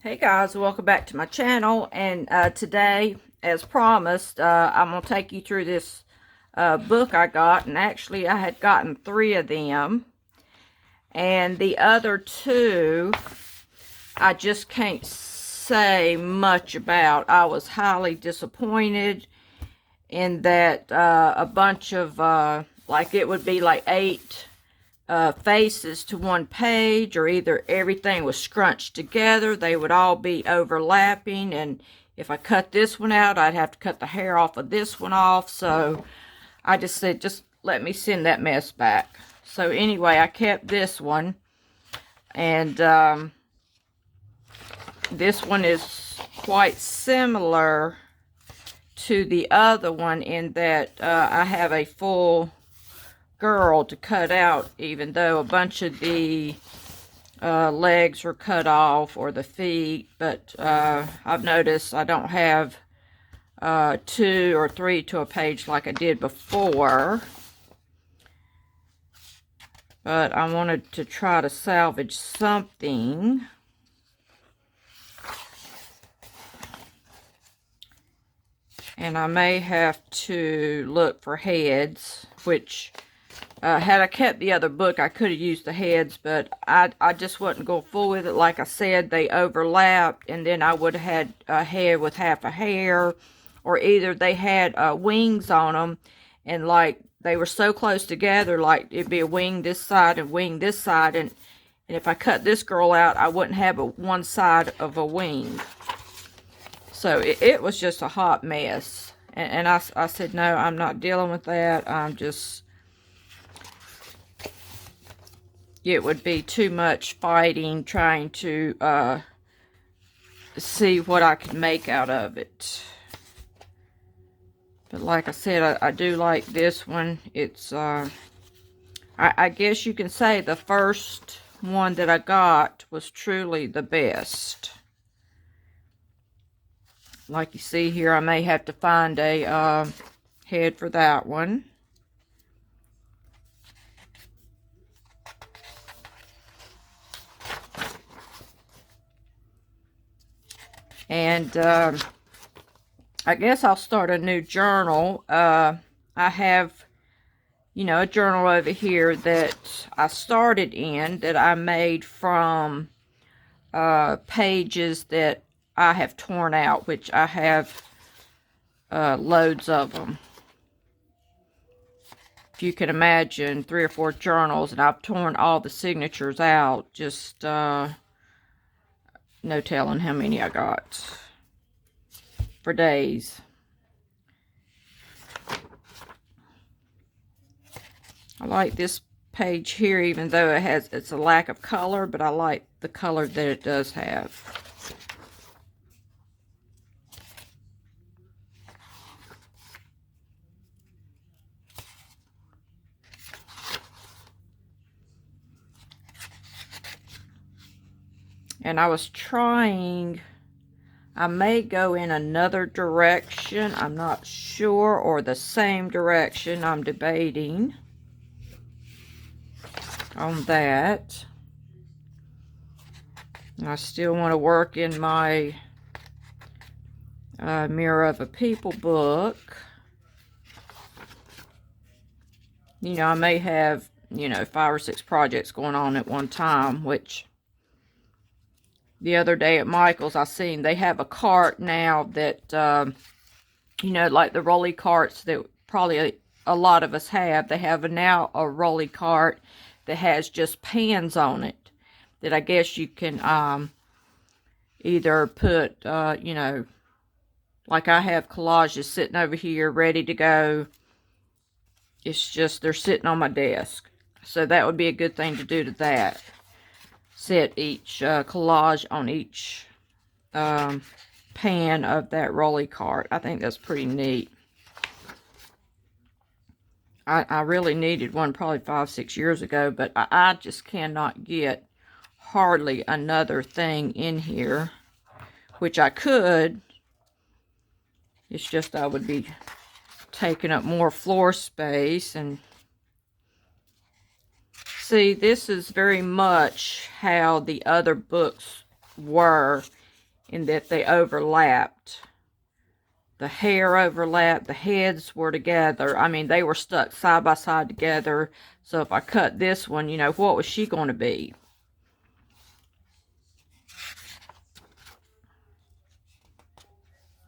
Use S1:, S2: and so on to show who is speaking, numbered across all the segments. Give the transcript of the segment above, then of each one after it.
S1: Hey guys, welcome back to my channel. And today, as promised, I'm going to take you through this book I got. And actually, I had gotten 3 of them. And the other 2, I just can't say much about. I was highly disappointed in that a bunch of, like it would be like 8 faces to one page, or either everything was scrunched together. They would all be overlapping, and if I cut this one out, I'd have to cut the hair off of this one off. So I just said, just let me send that mess back. So anyway, I kept this one, and this one is quite similar to the other one in that I have a full girl to cut out, even though a bunch of the legs were cut off, or the feet. But I've noticed I don't have 2 or 3 to a page like I did before. But I wanted to try to salvage something. And I may have to look for heads, which had I kept the other book, I could have used the heads, but I just wasn't going full with it. Like I said, they overlapped, and then I would have had a head with half a hair, or either they had wings on them, and like they were so close together, like it'd be a wing this side and wing this side, and if I cut this girl out, I wouldn't have one side of a wing. So it was just a hot mess, and I said, no, I'm not dealing with that. I'm just... it would be too much fighting trying to see what I could make out of it. But like I said, I do like this one. It's, I guess you can say the first one that I got was truly the best. Like you see here, I may have to find a head for that one. And I guess I'll start a new journal. I have, a journal over here that I started in, that I made from pages that I have torn out, which I have loads of them. If you can imagine, 3 or 4 journals, and I've torn all the signatures out. Just no telling how many I got for days. I like this page here, even though it's a lack of color, but I like the color that it does have. And I was trying, I may go in another direction, I'm not sure, or the same direction. I'm debating on that. I still want to work in my Mirror of a People book. I may have, 5 or 6 projects going on at one time, which the other day at Michael's, I seen they have a cart now that, like the rolly carts that probably a lot of us have. They have now a rolly cart that has just pans on it, that I guess you can either put, like I have collages sitting over here ready to go. It's just they're sitting on my desk. So that would be a good thing to do to that. Set each collage on each pan of that rolly cart. I think that's pretty neat. I really needed one probably 5-6 years ago, but I just cannot get hardly another thing in here, which I could. It's just I would be taking up more floor space. And see, this is very much how the other books were in that they overlapped. The hair overlapped, the heads were together. I mean, they were stuck side by side together. So if I cut this one, you know, what was she going to be?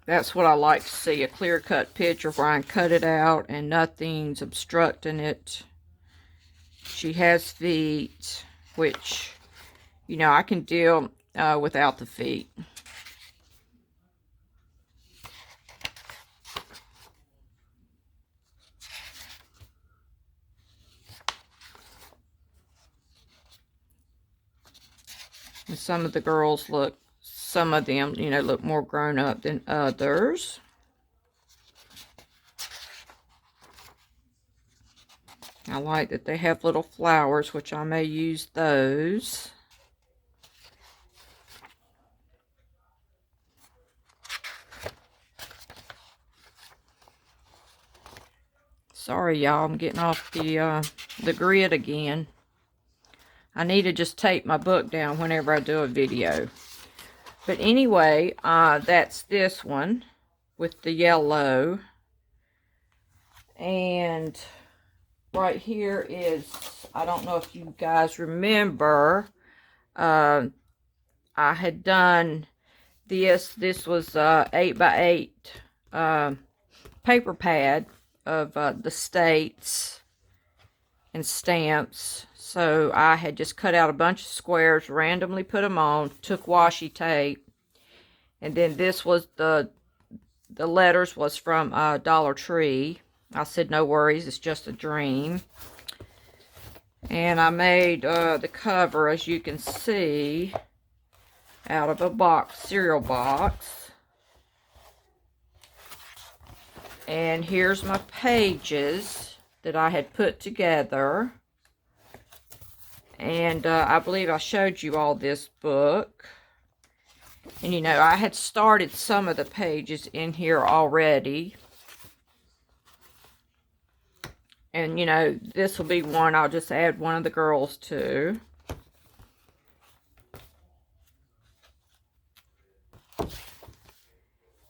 S1: That's what I like to see, a clear-cut picture where I can cut it out and nothing's obstructing it. She has feet, which, you know, I can deal without the feet. And some of the girls look, some of them, you know, look more grown up than others. I like that they have little flowers, which I may use those. Sorry, y'all, I'm getting off the grid again. I need to just tape my book down whenever I do a video. But anyway, that's this one with the yellow. And right here is, I don't know if you guys remember, I had done this. This was 8x8 paper pad of the states and stamps. So I had just cut out a bunch of squares, randomly put them on, took washi tape, and then this was the letters was from Dollar Tree. I said, no worries, it's just a dream. And I made the cover, as you can see, out of a box, cereal box. And here's my pages that I had put together. And I believe I showed you all this book. And you know, I had started some of the pages in here already. And you know, this will be one I'll just add one of the girls to.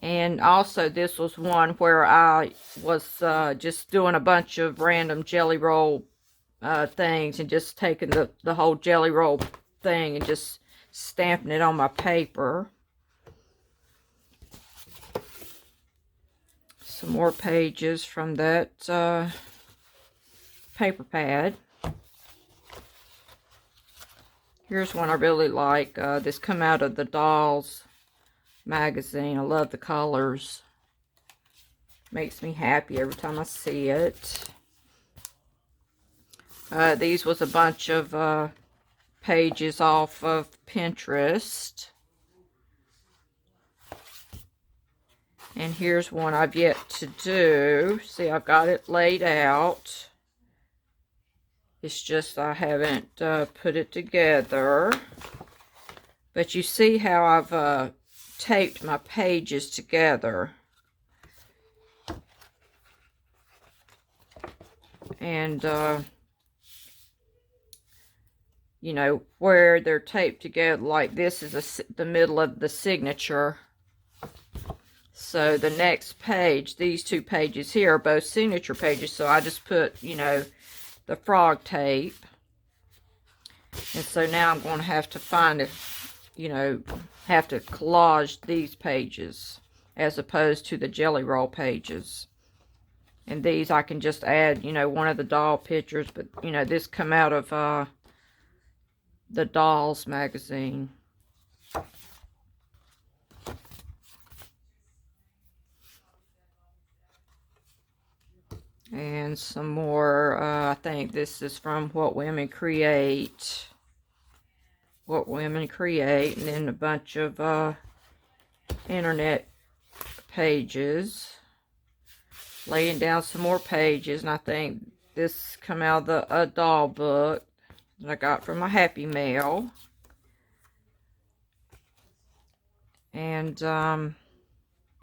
S1: And also this was one where I was just doing a bunch of random jelly roll things and just taking the whole jelly roll thing and just stamping it on my paper. Some more pages from that paper pad. Here's one I really like. This come out of the Dolls magazine. I love the colors. Makes me happy every time I see it. These was a bunch of pages off of Pinterest. And here's one I've yet to do. See, I've got it laid out. It's just I haven't put it together. But you see how I've taped my pages together. And you know, where they're taped together like this is the middle of the signature. So the next page, these two pages here are both signature pages. So I just put, you know, the frog tape. And so now I'm going to have to find if, you know, have to collage these pages as opposed to the jelly roll pages. And these I can just add, you know, one of the doll pictures. But, you know, this come out of the Dolls magazine. And some more, I think this is from What Women Create. What Women Create. And then a bunch of internet pages. Laying down some more pages. And I think this come out of a doll book that I got from my Happy Mail. And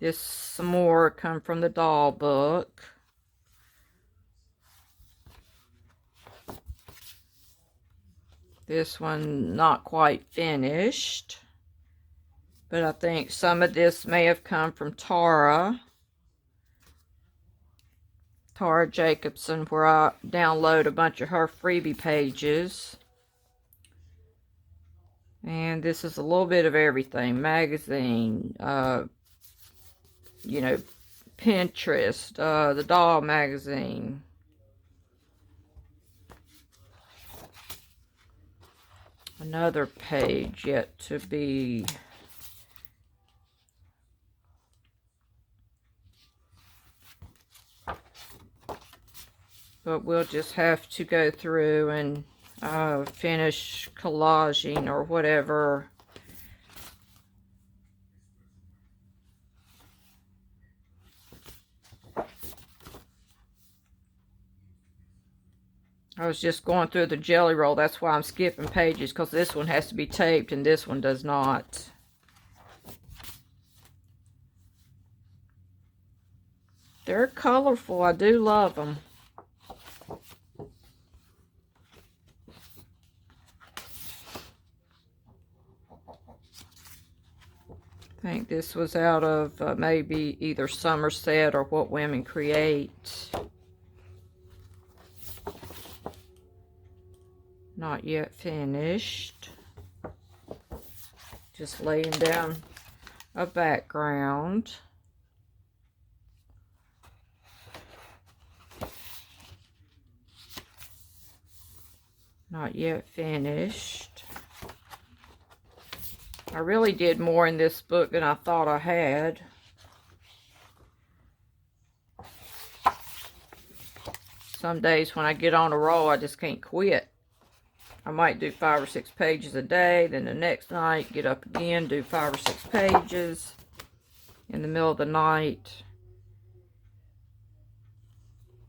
S1: this some more come from the doll book. This one not quite finished. But I think some of this may have come from Tara Jacobson, where I download a bunch of her freebie pages. And this is a little bit of everything. Magazine, you know, Pinterest, the doll magazine. Another page yet to be... But we'll just have to go through and finish collaging or whatever. I was just going through the jelly roll. That's why I'm skipping pages, because this one has to be taped and this one does not. They're colorful. I do love them. I think this was out of maybe either Somerset or What Women Create. Not yet finished. Just laying down a background. Not yet finished. I really did more in this book than I thought I had. Some days when I get on a roll, I just can't quit. I might do 5 or 6 pages a day, then the next night get up again, do 5 or 6 pages in the middle of the night.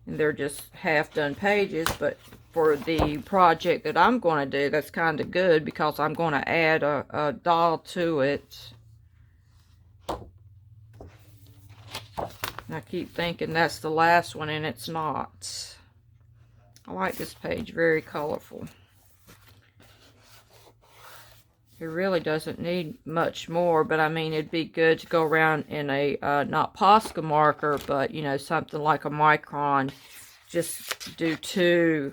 S1: And they're just half done pages, but for the project that I'm going to do, that's kind of good because I'm going to add a doll to it. And I keep thinking that's the last one, and it's not. I like this page, very colorful. It really doesn't need much more, but I mean, it'd be good to go around in a, not Posca marker, but, you know, something like a micron. Just do 2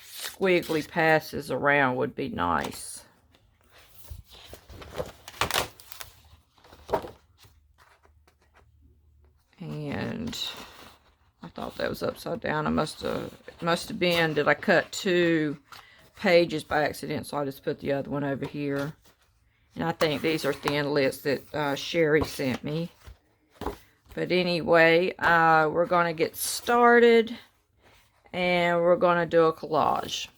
S1: squiggly passes around would be nice. And I thought that was upside down. It must have been that I cut 2 pages by accident, so I just put the other one over here. And I think these are thin lists that Sherry sent me. But anyway, we're going to get started. And we're going to do a collage.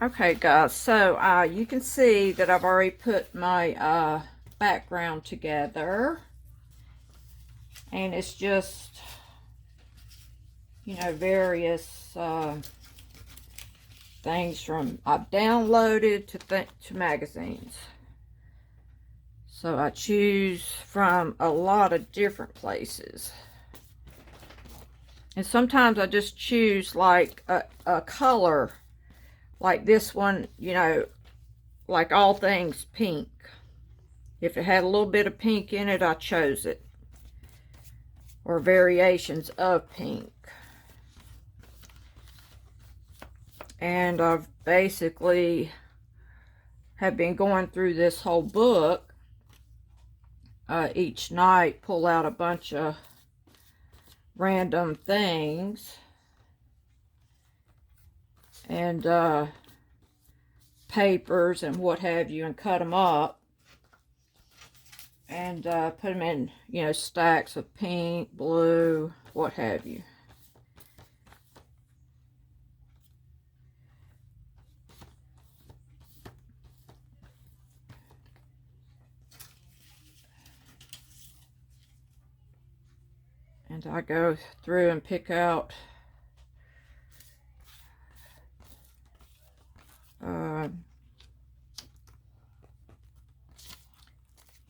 S1: Okay, guys. So, you can see that I've already put my background together. And it's just, you know, various... things from I've downloaded to magazines. So I choose from a lot of different places. And sometimes I just choose like a color. Like this one, you know, like all things pink. If it had a little bit of pink in it, I chose it. Or variations of pink. And I've basically have been going through this whole book. Each night, pull out a bunch of random things. And papers and what have you, and cut them up. And put them in, you know, stacks of pink, blue, what have you. And I go through and pick out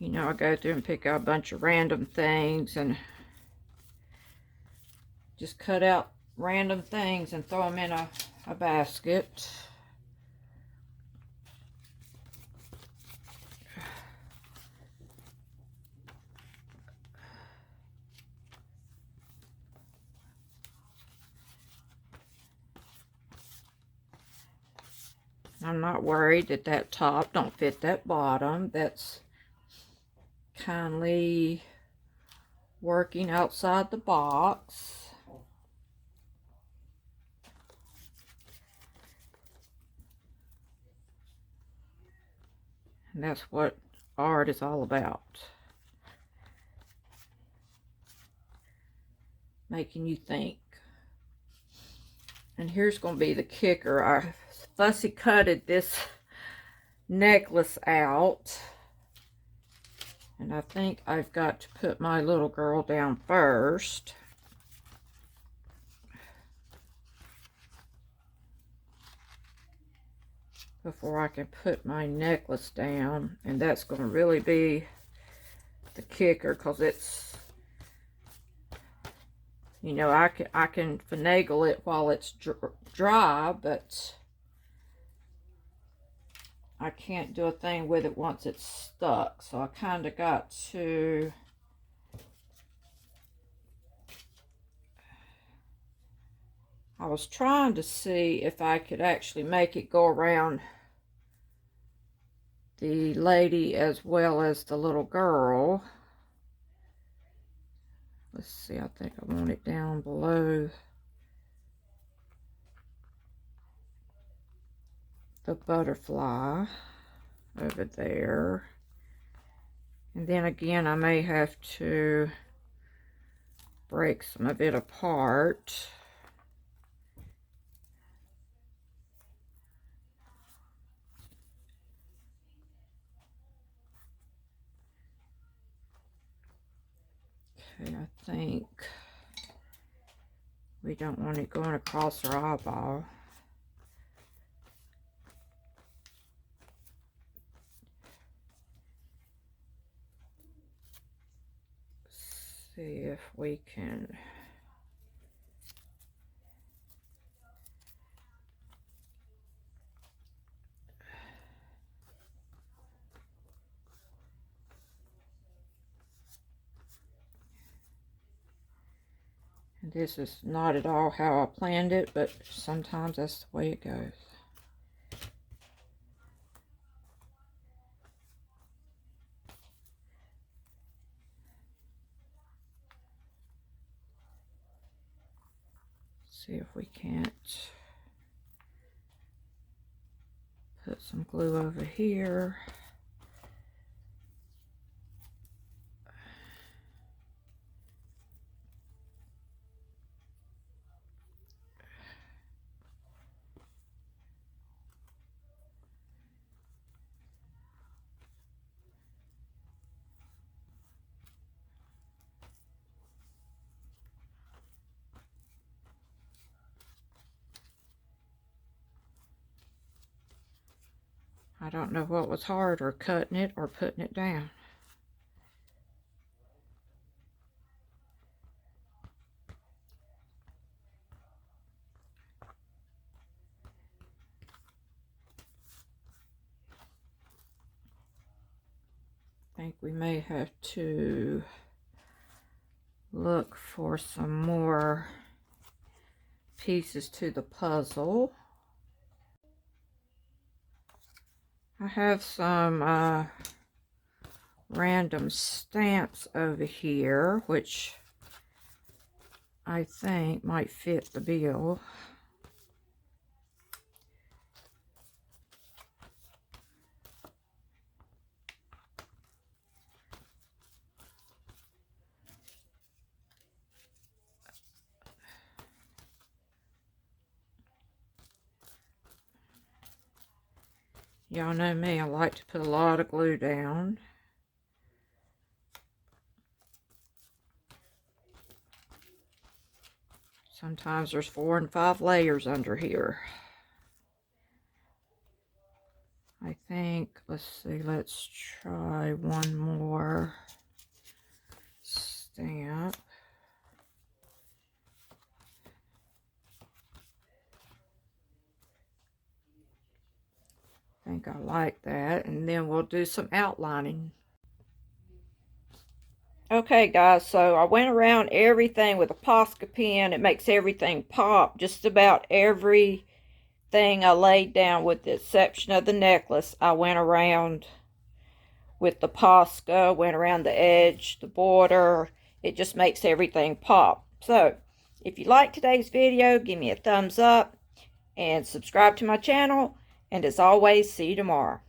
S1: you know, I go through and pick out a bunch of random things and just cut out random things and throw them in a basket. I'm not worried that that top don't fit that bottom. That's kindly working outside the box. And that's what art is all about. Making you think. And here's going to be the kicker. I fussy cutted this necklace out. And I think I've got to put my little girl down first. Before I can put my necklace down. And that's going to really be the kicker, because it's, you know, I can finagle it while it's dry, but I can't do a thing with it once it's stuck. So I kind of got to I was trying to see if I could actually make it go around the lady as well as the little girl. Let's see, I think I want it down below the butterfly over there. And then again, I may have to break some of it apart. Okay, I think we don't want it going across her eyeball. See if we can this is not at all how I planned it, but sometimes that's the way it goes. See if we can't put some glue over here. I don't know what was harder, cutting it or putting it down. I think we may have to look for some more pieces to the puzzle. I have some random stamps over here, which I think might fit the bill. Y'all know me, I like to put a lot of glue down. Sometimes there's 4 and 5 layers under here. I think, let's see, let's try one more stamp. I think I like that, and then we'll do some outlining. Okay guys, so I went around everything with a Posca pen. It makes everything pop, just about every everything I laid down with the exception of the necklace. I went around with the Posca, went around the edge, the border. It just makes everything pop. So, if you like today's video, give me a thumbs up and subscribe to my channel. And as always, see you tomorrow.